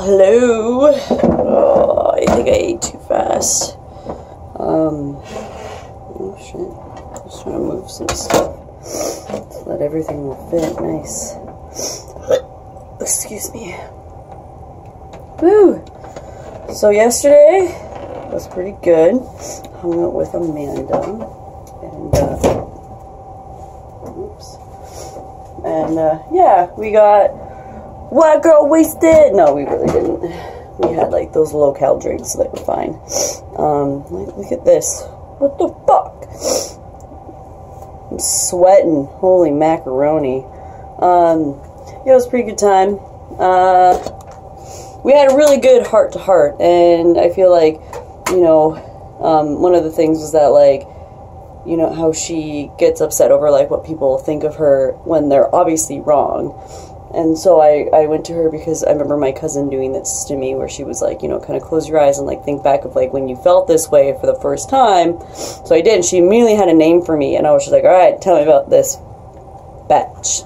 Hello. Oh, I think I ate too fast. Oh shit. Just trying to move some stuff. So that everything will fit nice. Excuse me. Woo! So yesterday was pretty good. Hung out with Amanda. And, yeah, we got White Girl Wasted. No, we really didn't. We had like those low-cal drinks, so they were fine. Look at this. What the fuck? I'm sweating. Holy macaroni. Yeah, it was a pretty good time. We had a really good heart-to-heart, and I feel like, you know, one of the things was that, like, you know, how she gets upset over, like, what people think of her when they're obviously wrong. And so I went to her because I remember my cousin doing this to me, where she was like, you know, kind of close your eyes and, like, think back of, like, when you felt this way for the first time. So I did, and she immediately had a name for me, and I was just like, all right, tell me about this batch.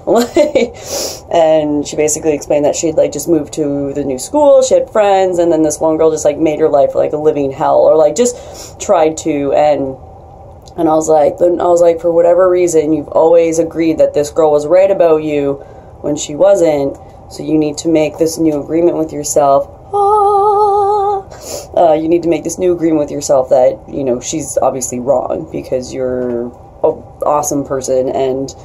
And she basically explained that she'd, like, just moved to the new school, she had friends, and then this one girl just, like, made her life, like, a living hell, or, like, just tried to, and I was like, for whatever reason, you've always agreed that this girl was right about you when she wasn't, so you need to make this new agreement with yourself. You need to make this new agreement with yourself that, you know, she's obviously wrong, because you're an awesome person, and,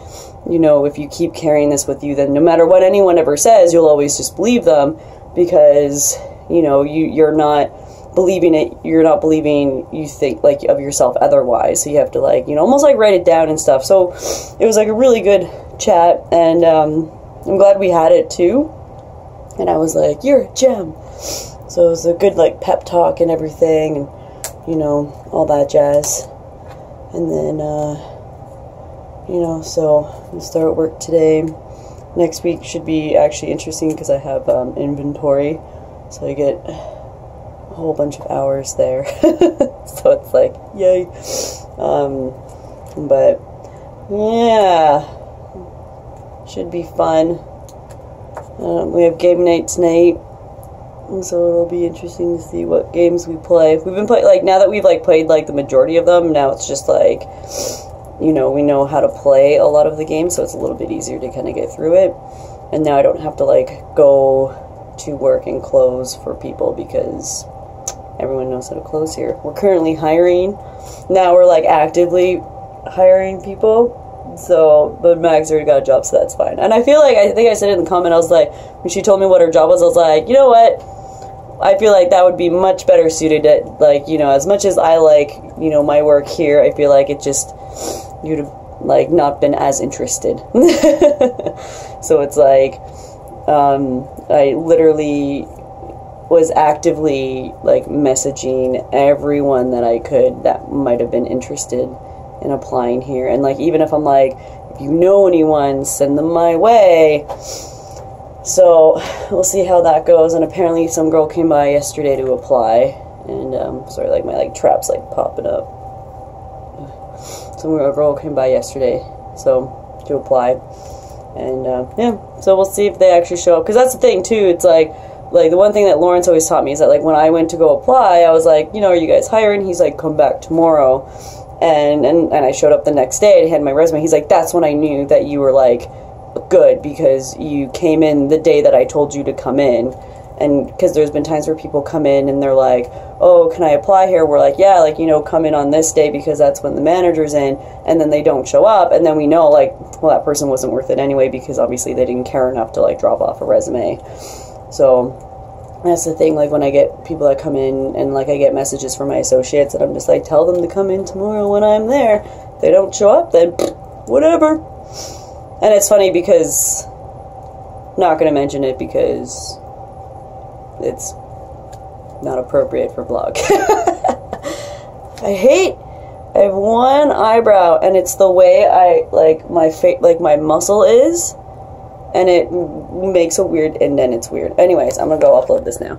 you know, if you keep carrying this with you, then no matter what anyone ever says, you'll always just believe them, because, you know, you're not believing it, you're not believing you think, like, of yourself otherwise, so you have to, like, you know, almost, like, write it down and stuff. So it was, like, a really good chat, and I'm glad we had it, too, and I was like, you're a gem. So it was a good, like, pep talk and everything, and, you know, all that jazz. And then, you know, so I'm gonna start work today. Next week should be actually interesting, because I have inventory, so I get a whole bunch of hours there. So it's like, yay. But yeah, should be fun. We have game night tonight, and so it'll be interesting to see what games we play. We've been playing, like, now that we've, like, played, like, the majority of them, now it's just, like, you know, we know how to play a lot of the games, so it's a little bit easier to kind of get through it. And now I don't have to, like, go to work and close for people, because everyone knows how to close here. We're currently hiring. Now we're, like, actively hiring people. So, but Mag's already got a job, so that's fine. And I feel like, I think I said it in the comment, I was like, when she told me what her job was, I was like, you know what? I feel like that would be much better suited at, like, you know, as much as I like, you know, my work here, I feel like it just, you'd have, like, not been as interested. So it's like, I literally was actively, like, messaging everyone that I could that might have been interested in applying here. And, like, even if I'm like, if you know anyone, send them my way. So we'll see how that goes. And apparently some girl came by yesterday to apply, and sorry, like, my, like, trap's, like, popping up. Some girl came by yesterday, so, to apply. And yeah, so we'll see if they actually show up, because that's the thing too. It's like the one thing that Lawrence always taught me is that, like, when I went to go apply, I was like, you know, are you guys hiring? He's like, come back tomorrow. And I showed up the next day and had my resume. He's like, that's when I knew that you were, like, good, because you came in the day that I told you to come in. And because there's been times where people come in and they're like, oh, can I apply here? We're like, yeah, like, you know, come in on this day, because that's when the manager's in. And then they don't show up, and then we know, like, well, that person wasn't worth it anyway, because obviously they didn't care enough to, like, drop off a resume. So that's the thing, like, when I get people that come in, and, like, I get messages from my associates, and I'm just like, tell them to come in tomorrow when I'm there. If they don't show up, then whatever. And it's funny, because I'm not going to mention it, because it's not appropriate for vlog. I have one eyebrow, and it's the way I, like, my face, like, my muscle is, and it makes a weird indent. It's weird. Anyways, I'm gonna go upload this now.